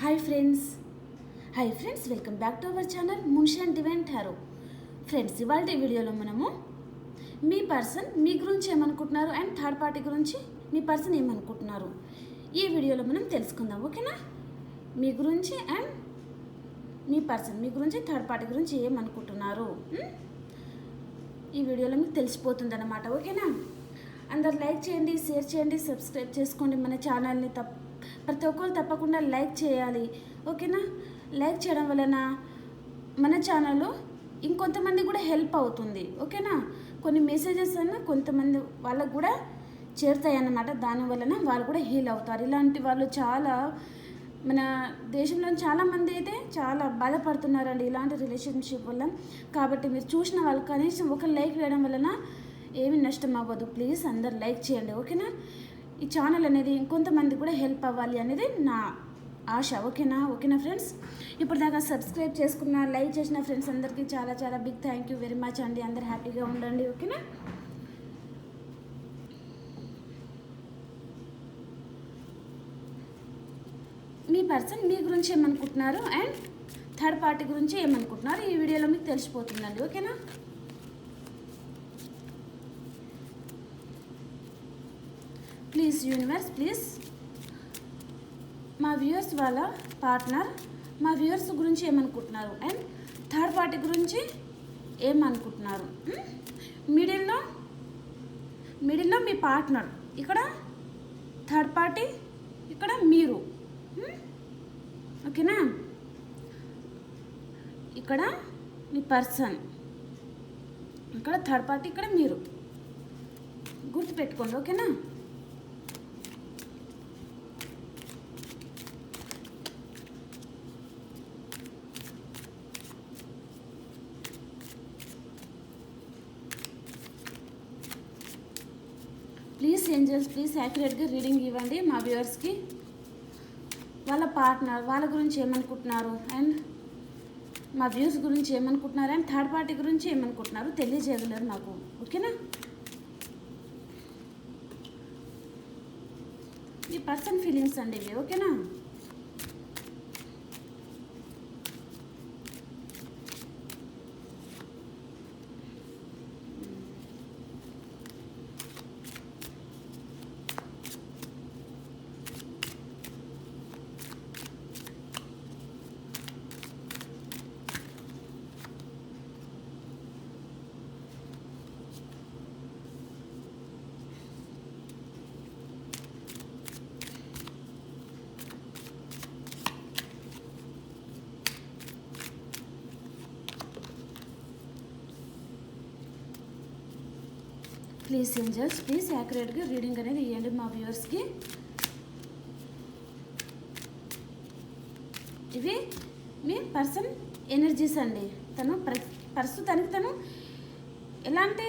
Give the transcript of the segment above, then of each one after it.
Hi friends welcome back to our channel Munshi and divine tarot. Friends, ఇవాళ వీడియోలో మనము మీ person మీ గురించి ఏమనుకుంటున్నారు అండ్ థర్డ్ పార్టీ గురించి మీ పర్సన్ ఏమనుకుంటున్నారు ఈ వీడియోలో మనం తెలుసుకుందాం. ఓకేనా? మీ గురించి అండ్ మీ పర్సన్ మీ గురించి థర్డ్ పార్టీ గురించి ఏమనుకుంటున్నారు ఈ వీడియోలో మీకు తెలిసిపోతుంది అన్నమాట. ఓకేనా? అందరు లైక్ చేయండి, షేర్ చేయండి, సబ్స్క్రైబ్ చేసుకోండి మన ఛానల్ని. ప్రతి ఒక్కరు తప్పకుండా లైక్ చేయాలి. ఓకేనా? లైక్ చేయడం వలన మన ఛానల్లో ఇంకొంతమంది కూడా హెల్ప్ అవుతుంది. ఓకేనా? కొన్ని మెసేజెస్ అన్న కొంతమంది వాళ్ళకు కూడా చేరుతాయి అన్నమాట. దానివలన వాళ్ళు కూడా హీల్ అవుతారు. ఇలాంటి వాళ్ళు చాలా మన దేశంలో చాలామంది అయితే చాలా బాధపడుతున్నారండి ఇలాంటి రిలేషన్షిప్ వల్ల. కాబట్టి మీరు చూసిన వాళ్ళు కనీసం ఒక లైక్ వేయడం వలన ఏమి నష్టం అవ్వదు. ప్లీజ్ అందరు లైక్ చేయండి. ఓకేనా? ఈ ఛానల్ అనేది ఇంకొంతమంది కూడా హెల్ప్ అవ్వాలి అనేది నా ఆశ. ఓకేనా ఫ్రెండ్స్? ఇప్పుడు దాకా సబ్స్క్రైబ్ చేసుకున్న, లైక్ చేసిన ఫ్రెండ్స్ అందరికీ చాలా చాలా big thank you very much అండి. అందరు హ్యాపీగా ఉండండి. ఓకేనా? మీ పర్సన్ మీ గురించి ఏమనుకుంటున్నారు అండ్ థర్డ్ పార్టీ గురించి ఏమనుకుంటున్నారు ఈ వీడియోలో మీకు తెలిసిపోతుందండి. ఓకేనా? ప్లీజ్ యూనివర్స్, ప్లీజ్ మా వ్యూయర్స్ వాళ్ళ పార్ట్నర్ మా వ్యూయర్స్ గురించి ఏమనుకుంటున్నారు అండ్ థర్డ్ పార్టీ గురించి ఏమనుకుంటున్నారు. మిడిల్లో మీ పార్ట్నర్, ఇక్కడ థర్డ్ పార్టీ, ఇక్కడ మీరు. ఓకేనా? ఇక్కడ మీ పర్సన్, ఇక్కడ థర్డ్ పార్టీ, ఇక్కడ మీరు. గుర్తుపెట్టుకోండి. ఓకేనా? ప్లీజ్ ఏంజల్స్, ప్లీజ్ యాక్యురేట్గా రీడింగ్ ఇవ్వండి మా వ్యూవర్స్కి. వాళ్ళ పార్ట్నర్ వాళ్ళ గురించి ఏమనుకుంటున్నారు అండ్ మా వ్యూస్ గురించి ఏమనుకుంటున్నారు అండ్ థర్డ్ పార్టీ గురించి ఏమనుకుంటున్నారు తెలియజేయగలరు మాకు. ఓకేనా? ఈ పర్సన్ ఫీలింగ్స్ అండి ఇవి. ఓకేనా? ప్లీజ్ ఏంజల్స్, ప్లీజ్ యాక్యురేట్గా రీడింగ్ అనేది ఇవ్వండి మా వ్యూవర్స్కి. ఇవి మీ పర్సన్ ఎనర్జీస్ అండి. తను ప్రస్తుతానికి ఎలాంటి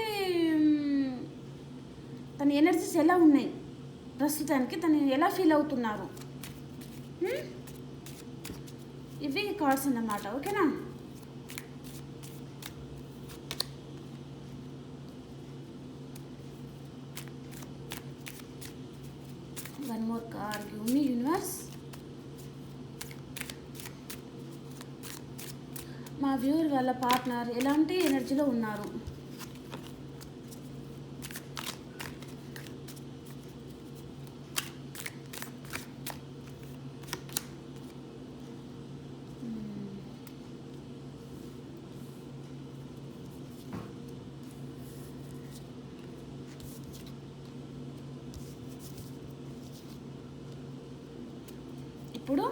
తన ఎనర్జీస్ ఎలా ఉన్నాయి, ప్రస్తుతానికి తను ఎలా ఫీల్ అవుతున్నారు, ఇవి కార్డ్స్ అన్నమాట. ఓకేనా? One more card, give me universe. మా వ్యూవర్ వాళ్ళ పార్ట్నర్ ఎలాంటి ఎనర్జీలో ఉన్నారు, ఇప్పుడు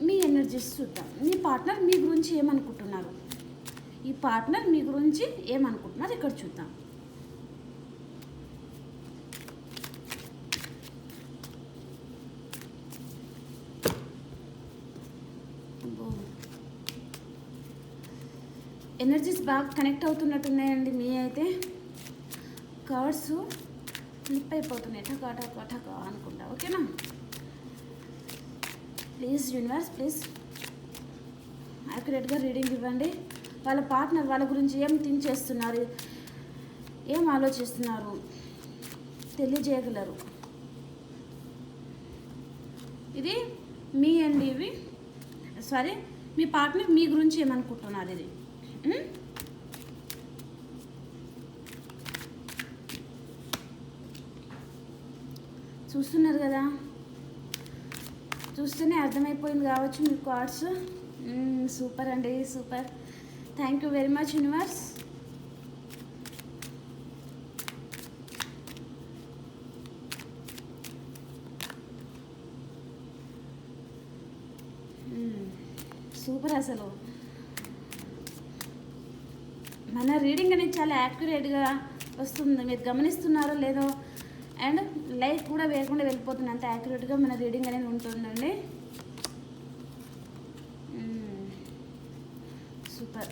మీ ఎనర్జీస్ చూద్దాం. మీ పార్ట్నర్ మీ గురించి ఏమనుకుంటున్నారు, ఈ పార్ట్నర్ మీ గురించి ఏమనుకుంటున్నారు ఇక్కడ చూద్దాం. ఎనర్జీస్ బాగా కనెక్ట్ అవుతున్నట్టున్నాయండి. మీ అయితే కార్డ్స్ ఫ్లిప్ అయిపోతున్నాయి టకా టకా టకా అనుకుంటా. ఓకేనా? ప్లీజ్ యూనివర్స్, ప్లీజ్ యాక్యురేట్గా రీడింగ్ ఇవ్వండి. వాళ్ళ పార్ట్నర్ వాళ్ళ గురించి ఏం థింక్ చేస్తున్నారు, ఏం ఆలోచిస్తున్నారు తెలియజేయగలరు. ఇది మీ అండి, ఇవి సారీ మీ పార్ట్నర్ మీ గురించి ఏమనుకుంటున్నారు ఇది. చూస్తున్నారు కదా, చూస్తేనే అర్థమైపోయింది కావచ్చు మీ కార్డ్స్. సూపర్ అండి, super. Thank you very much universe. Super. అసలు మన రీడింగ్ అనేది చాలా యాక్యురేట్గా వస్తుంది, మీరు గమనిస్తున్నారో లేదో. అండ్ లైట్ కూడా వేయకుండా వెళ్ళిపోతుంది, అంత యాక్యురేట్గా మన రీడింగ్ అనేది ఉంటుందండి. సూపర్.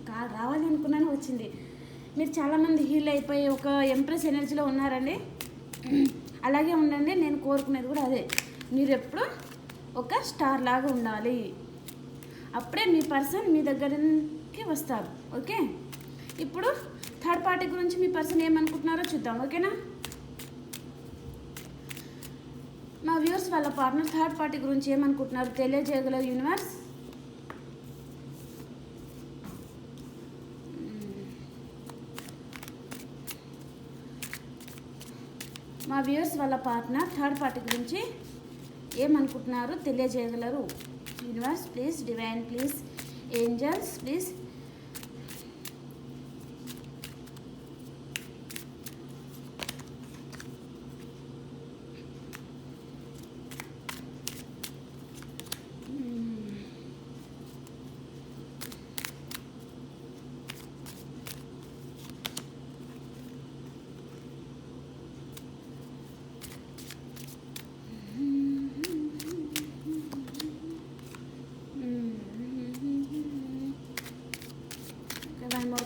కాల్ రావాలి అనుకున్నాను, వచ్చింది. మీరు చాలామంది హీల్ అయిపోయి ఒక ఎంప్రెస్ ఎనర్జీలో ఉన్నారండి. అలాగే ఉండండి, నేను కోరుకునేది కూడా అదే. మీరు ఎప్పుడు ఒక స్టార్ లాగా ఉండాలి, అప్పుడే మీ పర్సన్ మీ దగ్గరికి వస్తారు. ఓకే, ఇప్పుడు థర్డ్ పార్టీ గురించి మీ పర్సన్ ఏమనుకుంటున్నారో చూద్దాం. ఓకేనా, మా వ్యూవర్స్ వాళ్ళ పార్ట్నర్ థర్డ్ పార్టీ గురించి ఏమనుకుంటున్నారు తెలియజేయగలరు యూనివర్స్. మా వ్యూవర్స్ వాళ్ళ పార్ట్నర్ థర్డ్ పార్టీ గురించి ఏమనుకుంటున్నారు తెలియజేయగలరు universe. Please divine, please angels, please.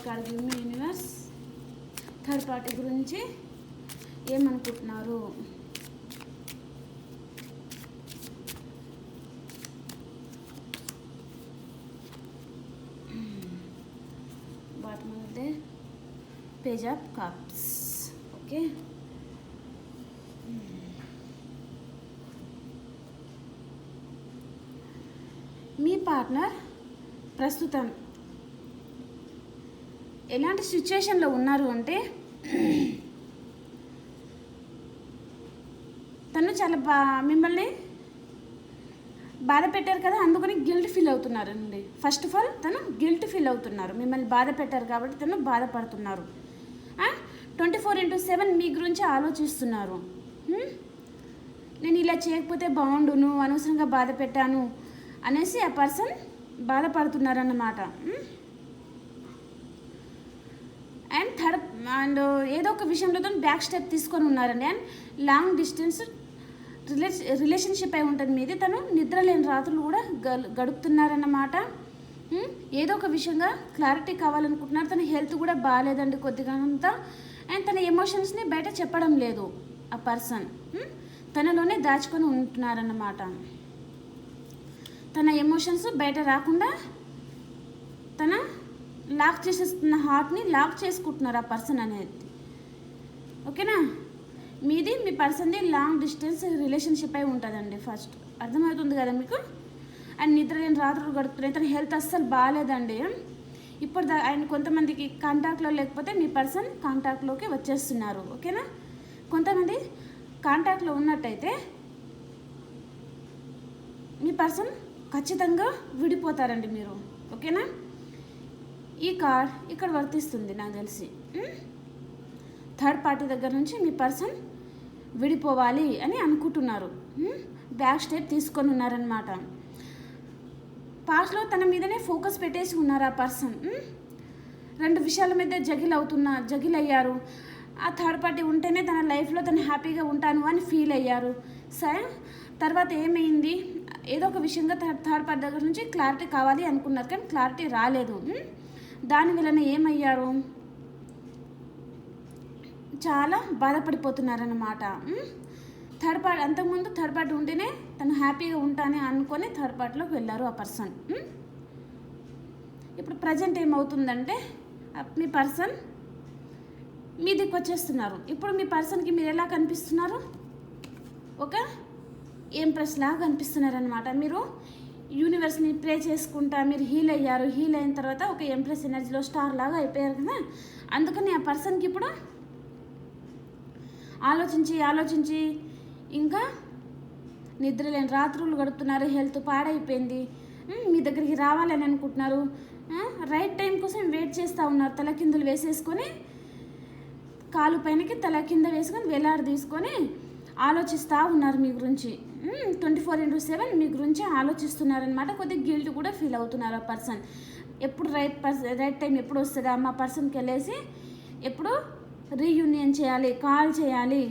Card universe third party గురించి ఏమనుకుంటున్నారు. Bottom of the page of cups. Okay, మీ పార్ట్నర్ ప్రస్తుతం ఎలాంటి సిచ్యుయేషన్లో ఉన్నారు అంటే, తను చాలా మిమ్మల్ని బాధ పెట్టారు కదా, అందుకని గిల్ట్ ఫీల్ అవుతున్నారు అండి. ఫస్ట్ ఆఫ్ ఆల్ తను గిల్ట్ ఫీల్ అవుతున్నారు, మిమ్మల్ని బాధ పెట్టారు కాబట్టి తను బాధపడుతున్నారు. 24/7 మీ గురించి ఆలోచిస్తున్నారు. నేను ఇలా చేయకపోతే బాగుండును, అనవసరంగా బాధ పెట్టాను అనేసి ఆ పర్సన్ బాధపడుతున్నారన్నమాట. అండ్ ఏదో ఒక విషయంలో బ్యాక్ స్టెప్ తీసుకొని ఉన్నారండి. అండ్ లాంగ్ డిస్టెన్స్ రిలేషన్షిప్ అయి ఉంటుంది మీది. తను నిద్ర లేని రాత్రులు కూడా గడుపుతున్నారన్నమాట. ఏదో ఒక విషయంగా క్లారిటీ కావాలనుకుంటున్నారు. తన హెల్త్ కూడా బాగాలేదండి కొద్దిగా అంతా. అండ్ తన ఎమోషన్స్ని బయట చెప్పడం లేదు ఆ పర్సన్, తనలోనే దాచుకొని ఉంటున్నారన్నమాట. తన ఎమోషన్స్ బయట రాకుండా తన లాక్ చేసేస్తున్న హార్ట్ని లాక్ చేసుకుంటున్నారు ఆ పర్సన్ అనేది. ఓకేనా, మీది మీ పర్సన్ది లాంగ్ డిస్టెన్స్ రిలేషన్షిప్ అయి ఉంటుందండి. ఫస్ట్ అర్థమవుతుంది కదా మీకు. అండ్ నిద్ర లేని రాత్రులు గడుపుతున్నాయి. తన హెల్త్ అస్సలు బాగాలేదండి. ఇప్పుడు ఆయన కొంతమందికి కాంటాక్ట్లో లేకపోతే మీ పర్సన్ కాంటాక్ట్లోకి వచ్చేస్తున్నారు. ఓకేనా, కొంతమంది కాంటాక్ట్లో ఉన్నట్టయితే మీ పర్సన్ ఖచ్చితంగా విడిపోతారండి మీరు. ఓకేనా, ఈ కార్డ్ ఇక్కడ వర్తిస్తుంది నాకు తెలిసి. థర్డ్ పార్టీ దగ్గర నుంచి మీ పర్సన్ విడిపోవాలి అని అనుకుంటున్నారు. బ్యాక్ స్టెప్ తీసుకొని ఉన్నారనమాట. పాస్ట్లో తన మీదనే ఫోకస్ పెట్టేసి ఉన్నారు ఆ పర్సన్. రెండు విషయాల మీద జగిల్ అయ్యారు. ఆ థర్డ్ పార్టీ ఉంటేనే తన లైఫ్లో తను హ్యాపీగా ఉంటాను అని ఫీల్ అయ్యారు. సరే, తర్వాత ఏమైంది, ఏదో ఒక విషయంగా థర్డ్ పార్టీ దగ్గర నుంచి క్లారిటీ కావాలి అనుకున్నారు, కానీ క్లారిటీ రాలేదు. దాని వలన ఏమయ్యారు, చాలా బాధపడిపోతున్నారన్నమాట. థర్డ్ పార్టీ అంతకుముందు థర్డ్ పార్టీ ఉంటేనే తను హ్యాపీగా ఉంటానే అనుకొని థర్డ్ పార్టీలోకి వెళ్ళారు ఆ పర్సన్. ఇప్పుడు ప్రజెంట్ ఏమవుతుందంటే మీ పర్సన్ మీ దిక్కు వచ్చేస్తున్నారు. ఇప్పుడు మీ పర్సన్కి మీరు ఎలా కనిపిస్తున్నారు? ఒక ఎంప్రెస్ లాగా కనిపిస్తున్నారనమాట. మీరు యూనివర్స్ని ప్రే చేసుకుంటా మీరు హీల్ అయ్యారు. హీల్ అయిన తర్వాత ఒక ఎంప్రెస్ ఎనర్జీలో స్టార్ లాగా అయిపోయారు కదా. అందుకని ఆ పర్సన్కి ఇప్పుడు ఆలోచించి ఇంకా నిద్రలేని రాత్రులు గడుపుతున్నారు. హెల్త్ పాడైపోయింది. మీ దగ్గరికి రావాలని అనుకుంటున్నారు. రైట్ టైం కోసం వెయిట్ చేస్తూ ఉన్నారు. తలకిందులు వేసేసుకొని కాలు పైనకి తల కింద వేసుకొని వేలాడ తీసుకొని ఆలోచిస్తూ ఉన్నారు మీ గురించి. 24/7 మీ గురించి ఆలోచిస్తున్నారనమాట. కొద్దిగా గిల్ట్ కూడా ఫీల్ అవుతున్నారు ఆ పర్సన్. ఎప్పుడు రైట్ టైం ఎప్పుడు వస్తుందా మా పర్సన్కి వెళ్ళేసి ఎప్పుడు రీయూనియన్ చేయాలి, కాల్ చేయాలి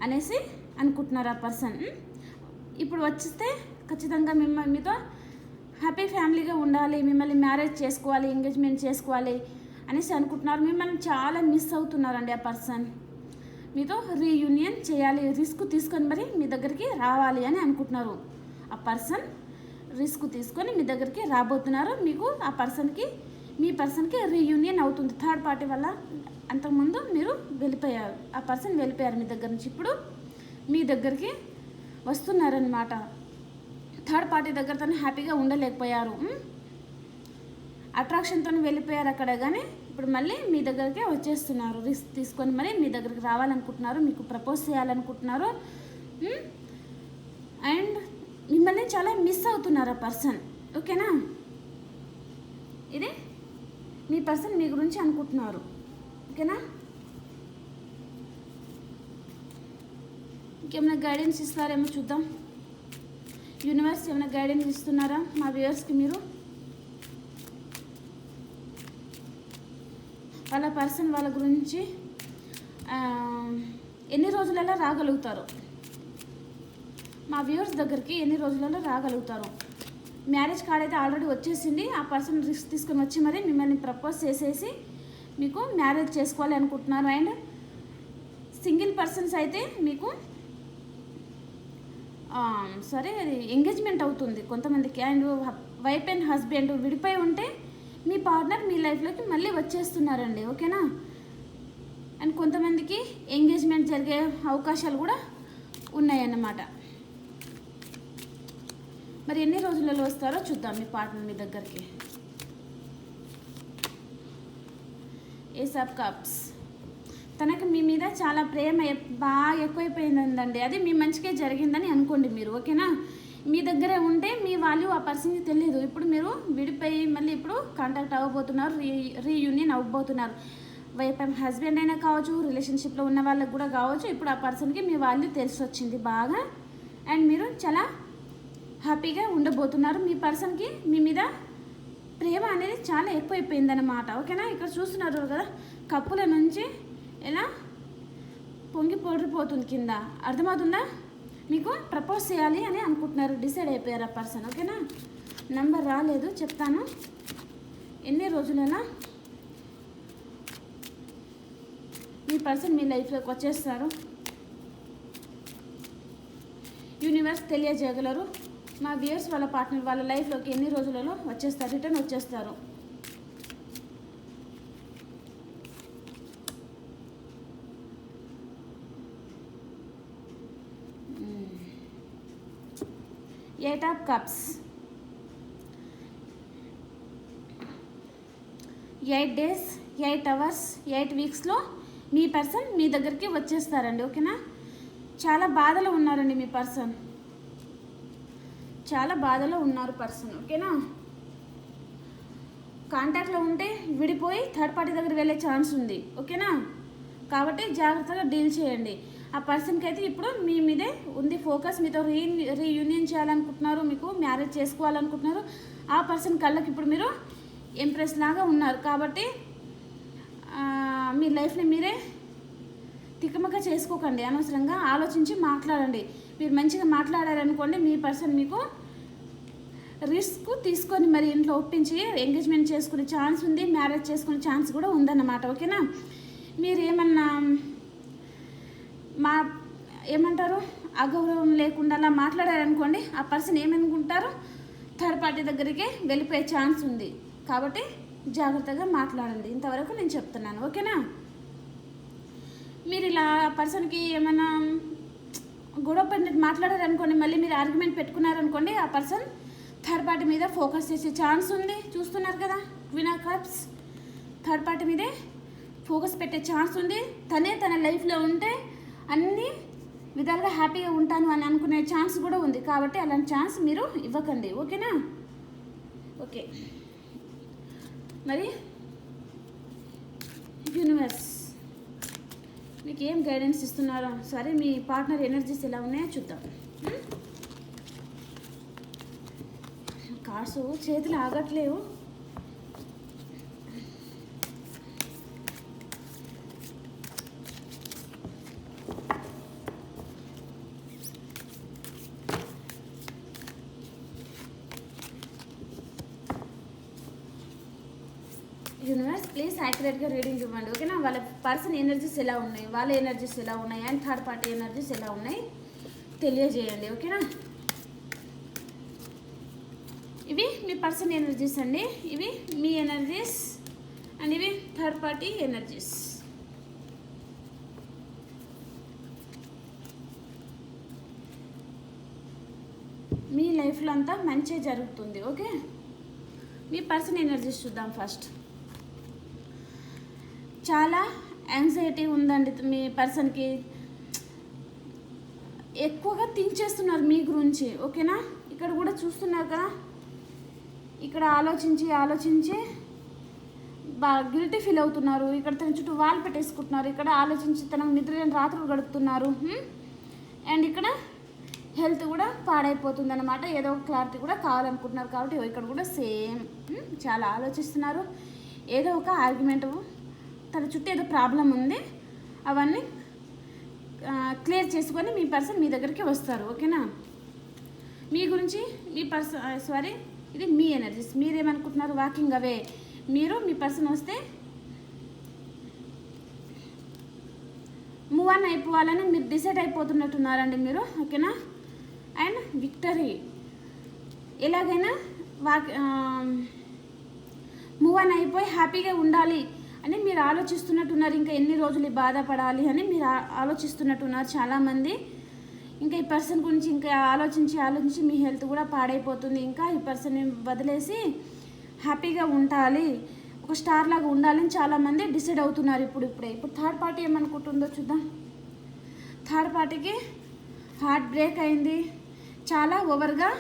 అనేసి అనుకుంటున్నారు ఆ పర్సన్. ఇప్పుడు వచ్చిస్తే ఖచ్చితంగా మీతో హ్యాపీ ఫ్యామిలీగా ఉండాలి, మిమ్మల్ని మ్యారేజ్ చేసుకోవాలి, ఎంగేజ్మెంట్ చేసుకోవాలి అనేసి అనుకుంటున్నారు. మిమ్మల్ని చాలా మిస్ అవుతున్నారండి ఆ పర్సన్. మీతో రీయూనియన్ చేయాలి, రిస్క్ తీసుకొని మరి మీ దగ్గరికి రావాలి అని అనుకుంటున్నారు. ఆ పర్సన్ రిస్క్ తీసుకొని మీ దగ్గరికి రాబోతున్నారు. మీకు మీ పర్సన్కి రీయూనియన్ అవుతుంది థర్డ్ పార్టీ వల్ల. అంతకుముందు మీరు వెళ్ళిపోయారు, ఆ పర్సన్ వెళ్ళిపోయారు మీ దగ్గర నుంచి. ఇప్పుడు మీ దగ్గరికి వస్తున్నారనమాట. థర్డ్ పార్టీ దగ్గరతో హ్యాపీగా ఉండలేకపోయారు, అట్రాక్షన్తో వెళ్ళిపోయారు అక్కడ. కానీ ఇప్పుడు మళ్ళీ మీ దగ్గరికే వచ్చేస్తున్నారు. రిస్క్ తీసుకొని మరి మీ దగ్గరికి రావాలనుకుంటున్నారు, మీకు ప్రపోజ్ చేయాలనుకుంటున్నారు. అండ్ మిమ్మల్ని చాలా మిస్ అవుతున్నారు ఆ పర్సన్. ఓకేనా? ఇది మీ పర్సన్ మీ గురించి అనుకుంటున్నారు. ఓకేనా? ఇంకేమైనా గైడెన్స్ ఇస్తారేమో చూద్దాం. యూనివర్స్ ఏమైనా గైడెన్స్ ఇస్తున్నారా మా వ్యూవర్స్కి? మీరు వాళ్ళ పర్సన్ వాళ్ళ గురించి ఎన్ని రోజులలో రాగలుగుతారు? మా వ్యూవర్స్ దగ్గరికి ఎన్ని రోజులలో రాగలుగుతారు? మ్యారేజ్ కార్డ్ అయితే ఆల్రెడీ వచ్చేసింది. ఆ పర్సన్ రిస్క్ తీసుకొని వచ్చి మరి మిమ్మల్ని ప్రపోజ్ చేసేసి మీకు మ్యారేజ్ చేసుకోవాలి అనుకుంటున్నారు. అండ్ సింగిల్ పర్సన్స్ అయితే మీకు ఎంగేజ్మెంట్ అవుతుంది కొంతమందికి. అండ్ వైఫ్ అండ్ హస్బెండ్ విడిపోయి ఉంటే మీ పార్ట్నర్ మీ లైఫ్లోకి మళ్ళీ వచ్చేస్తున్నారండి. ఓకేనా? అండ్ కొంతమందికి ఎంగేజ్మెంట్ జరిగే అవకాశాలు కూడా ఉన్నాయన్నమాట. మరి ఎన్ని రోజులలో వస్తారో చూద్దాం మీ పార్ట్నర్ మీ దగ్గరికి. Ace of cups. తనకు మీ మీద చాలా ప్రేమ బాగా ఎక్కువైపోయిందండి. అది మీ మంచిగా జరిగిందని అనుకోండి మీరు. ఓకేనా? మీ దగ్గరే ఉంటే మీ వాల్యూ ఆ పర్సన్కి తెలియదు. ఇప్పుడు మీరు విడిపోయి మళ్ళీ ఇప్పుడు కాంటాక్ట్ అవ్వబోతున్నారు, రీయూనియన్ అవ్వబోతున్నారు. వైఫ్ అండ్ హస్బెండ్ అయినా కావచ్చు, రిలేషన్షిప్లో ఉన్న వాళ్ళకి కూడా కావచ్చు. ఇప్పుడు ఆ పర్సన్కి మీ వాల్యూ తెలిసి వచ్చింది బాగా. అండ్ మీరు చాలా హ్యాపీగా ఉండబోతున్నారు. మీ పర్సన్కి మీ మీద ప్రేమ అనేది చాలా ఎక్కువైపోయిందన్నమాట. ఓకేనా? ఇక్కడ చూస్తున్నారు కదా, కప్పుల నుంచి ఎలా పొంగి పొడిపోతుంది కింద. అర్థమవుతుందా? మీకు ప్రపోజ్ చేయాలి అని అనుకుంటున్నారు, డిసైడ్ అయిపోయారు ఆ పర్సన్. ఓకేనా? నంబర్ రాలేదు, చెప్తాను. ఎన్ని రోజులైనా మీ పర్సన్ మీ లైఫ్లోకి వచ్చేస్తారు. యూనివర్స్ తెలియజేయగలరు మా వ్యూయర్స్ వాళ్ళ పార్ట్నర్ వాళ్ళ లైఫ్లోకి ఎన్ని రోజులలో వచ్చేస్తారు, రిటర్న్ వచ్చేస్తారు. Eight of cups. 8 days 8 hours 8 వీక్స్లో మీ పర్సన్ మీ దగ్గరికి వచ్చేస్తారండి. ఓకేనా? చాలా బాధలో ఉన్నారండి మీ పర్సన్, చాలా బాధలో ఉన్నారు పర్సన్. ఓకేనా? కాంటాక్ట్లో ఉంటే విడిపోయి థర్డ్ పార్టీ దగ్గర వెళ్ళే ఛాన్స్ ఉంది. ఓకేనా? కాబట్టి జాగ్రత్తగా డీల్ చేయండి. ఆ పర్సన్కి అయితే ఇప్పుడు మీ మీదే ఉంది ఫోకస్. మీతో రీయూనియన్ చేయాలనుకుంటున్నారు, మీకు మ్యారేజ్ చేసుకోవాలనుకుంటున్నారు. ఆ పర్సన్ కళ్ళకి ఇప్పుడు మీరు ఇంప్రెస్ లాగా ఉన్నారు. కాబట్టి మీ లైఫ్ని మీరే తికమక చేసుకోకండి, అనవసరంగా ఆలోచించి మాట్లాడండి. మీరు మంచిగా మాట్లాడారనుకోండి, మీ పర్సన్ మీకు రిస్క్ తీసుకొని మరి ఇంట్లో ఒప్పించి ఎంగేజ్మెంట్ చేసుకునే ఛాన్స్ ఉంది, మ్యారేజ్ చేసుకునే ఛాన్స్ కూడా ఉందన్నమాట. ఓకేనా? మీరు ఏమంటారు అగౌరవం లేకుండా అలా మాట్లాడారనుకోండి, ఆ పర్సన్ ఏమనుకుంటారు, థర్డ్ పార్టీ దగ్గరికి వెళ్ళిపోయే ఛాన్స్ ఉంది. కాబట్టి జాగ్రత్తగా మాట్లాడండి. ఇంతవరకు నేను చెప్తున్నాను. ఓకేనా? మీరు ఇలా పర్సన్కి ఏమైనా గొడవ పడినట్టు మాట్లాడారనుకోండి, మళ్ళీ మీరు ఆర్గ్యుమెంట్ పెట్టుకున్నారనుకోండి, ఆ పర్సన్ థర్డ్ పార్టీ మీద ఫోకస్ చేసే ఛాన్స్ ఉంది. చూస్తున్నారు కదా, queen of cups third party మీదే ఫోకస్ పెట్టే ఛాన్స్ ఉంది. తనే తన లైఫ్లో ఉంటే అన్ని విధాలుగా హ్యాపీగా ఉంటాను అని అనుకునే ఛాన్స్ కూడా ఉంది. కాబట్టి అలాంటి ఛాన్స్ మీరు ఇవ్వకండి, ఓకేనా? ఓకే, మరి యూనివర్స్ మీకు ఏం గైడెన్స్ ఇస్తున్నారో, సరే మీ పార్ట్నర్ ఎనర్జీస్ ఎలా ఉన్నాయో చూద్దాం. కార్డ్స్ చేతులు ఆగట్లేవు. యూనివర్స్ ప్లీజ్ యాక్యురేట్గా రీడింగ్ ఇవ్వండి, ఓకేనా? వాళ్ళ పర్సన్ ఎనర్జీస్ ఎలా ఉన్నాయి, వాళ్ళ ఎనర్జీస్ ఎలా ఉన్నాయి, అండ్ థర్డ్ పార్టీ ఎనర్జీస్ ఎలా ఉన్నాయి తెలియజేయండి, ఓకేనా? ఇవి మీ పర్సన్ ఎనర్జీస్ అండి, ఇవి మీ ఎనర్జీస్, అండ్ ఇవి థర్డ్ పార్టీ ఎనర్జీస్. మీ లైఫ్లో అంతా మంచి జరుగుతుంది, ఓకే? మీ పర్సన్ ఎనర్జీస్ చూద్దాం ఫస్ట్. చాలా యాంగ్జైటీ ఉందండి మీ పర్సన్కి, ఎక్కువగా థింక్ చేస్తున్నారు మీ గురించి, ఓకేనా? ఇక్కడ కూడా చూస్తున్నారు కదా, ఇక్కడ ఆలోచించి బాగా గిల్టీ ఫీల్ అవుతున్నారు. ఇక్కడ తన చుట్టూ వాల్ పెట్టేసుకుంటున్నారు, ఇక్కడ ఆలోచించి తనకు నిద్ర లేని రాత్రులు గడుపుతున్నారు. అండ్ ఇక్కడ హెల్త్ కూడా పాడైపోతుంది అన్నమాట. ఏదో ఒక క్లారిటీ కూడా కావాలనుకుంటున్నారు. కాబట్టి ఇక్కడ కూడా సేమ్ చాలా ఆలోచిస్తున్నారు. ఏదో ఒక ఆర్గ్యుమెంట్, తన చుట్టూ ఏదో ప్రాబ్లం ఉంది, అవన్నీ క్లియర్ చేసుకొని మీ పర్సన్ మీ దగ్గరికి వస్తారు, ఓకేనా? మీ గురించి మీ పర్సన్ ఇది మీ ఎనర్జీస్. మీరేమనుకుంటున్నారు? Walking away. మీరు మీ పర్సన్ వస్తే మూవ్ ఆన్ అయిపోవాలని మీరు డిసైడ్ అయిపోతున్నట్టున్నారండి మీరు, ఓకేనా? అండ్ విక్టరీ, ఎలాగైనా మూవ్ ఆన్ అయిపోయి హ్యాపీగా ఉండాలి అని మీరు ఆలోచిస్తున్నట్టున్నారు. ఇంకా ఎన్ని రోజులు బాధపడాలి అని మీరు ఆలోచిస్తున్నట్టున్నారు చాలామంది. ఇంకా ఈ పర్సన్ గురించి ఇంకా ఆలోచించి మీ హెల్త్ కూడా పాడైపోతుంది. ఇంకా ఈ పర్సన్ని వదిలేసి హ్యాపీగా ఉండాలి, ఒక స్టార్ లాగా ఉండాలని చాలామంది డిసైడ్ అవుతున్నారు ఇప్పుడు థర్డ్ పార్టీ ఏమనుకుంటుందో చూద్దాం. థర్డ్ పార్టీకి హార్ట్ బ్రేక్ అయింది, చాలా ఓవర్గా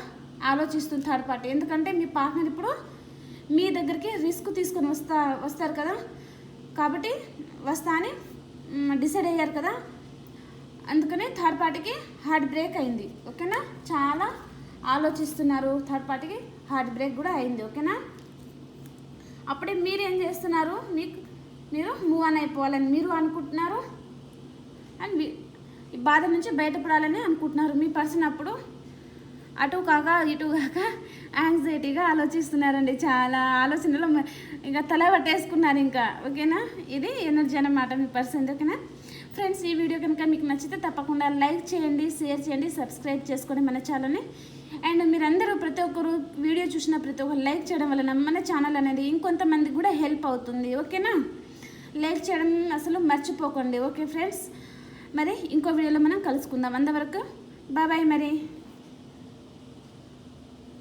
ఆలోచిస్తుంది థర్డ్ పార్టీ. ఎందుకంటే మీ పార్ట్నర్ ఇప్పుడు మీ దగ్గరికి రిస్క్ తీసుకొని వస్తారు కదా, కాబట్టి వస్తా అని డిసైడ్ అయ్యారు కదా, అందుకని థర్డ్ పార్టీకి హార్ట్ బ్రేక్ అయింది, ఓకేనా? చాలా ఆలోచిస్తున్నారు. థర్డ్ పార్టీకి హార్ట్ బ్రేక్ కూడా అయింది, ఓకేనా? అప్పుడే మీరు ఏం చేస్తున్నారు? మీరు మూవ్ ఆన్ అయిపోవాలని మీరు అనుకుంటున్నారు, అండ్ ఈ బాధ నుంచి బయటపడాలని అనుకుంటున్నారు. మీ పర్సన్ అప్పుడు అటు కాక ఇటు కాక యాంగ్జైటీగా ఆలోచిస్తున్నారండి. చాలా ఆలోచనలు ఇంకా తల పట్టేసుకున్నారు ఇంకా, ఓకేనా? ఇది ఎనర్జీ అన్నమాట మీ పర్సన్, ఓకేనా? ఫ్రెండ్స్, ఈ వీడియో కనుక మీకు నచ్చితే తప్పకుండా లైక్ చేయండి, షేర్ చేయండి, సబ్స్క్రైబ్ చేసుకోండి మన ఛానల్ని. అండ్ మీరందరూ ప్రతి ఒక్కరు వీడియో చూసిన ప్రతి ఒక్కరు లైక్ చేయడం వలన మన ఛానల్ అనేది ఇంకొంతమందికి కూడా హెల్ప్ అవుతుంది, ఓకేనా? లైక్ చేయడం అసలు మర్చిపోకండి, ఓకే ఫ్రెండ్స్? మరి ఇంకో వీడియోలో మనం కలుసుకుందాం. అంతవరకు బాయ్ మరి.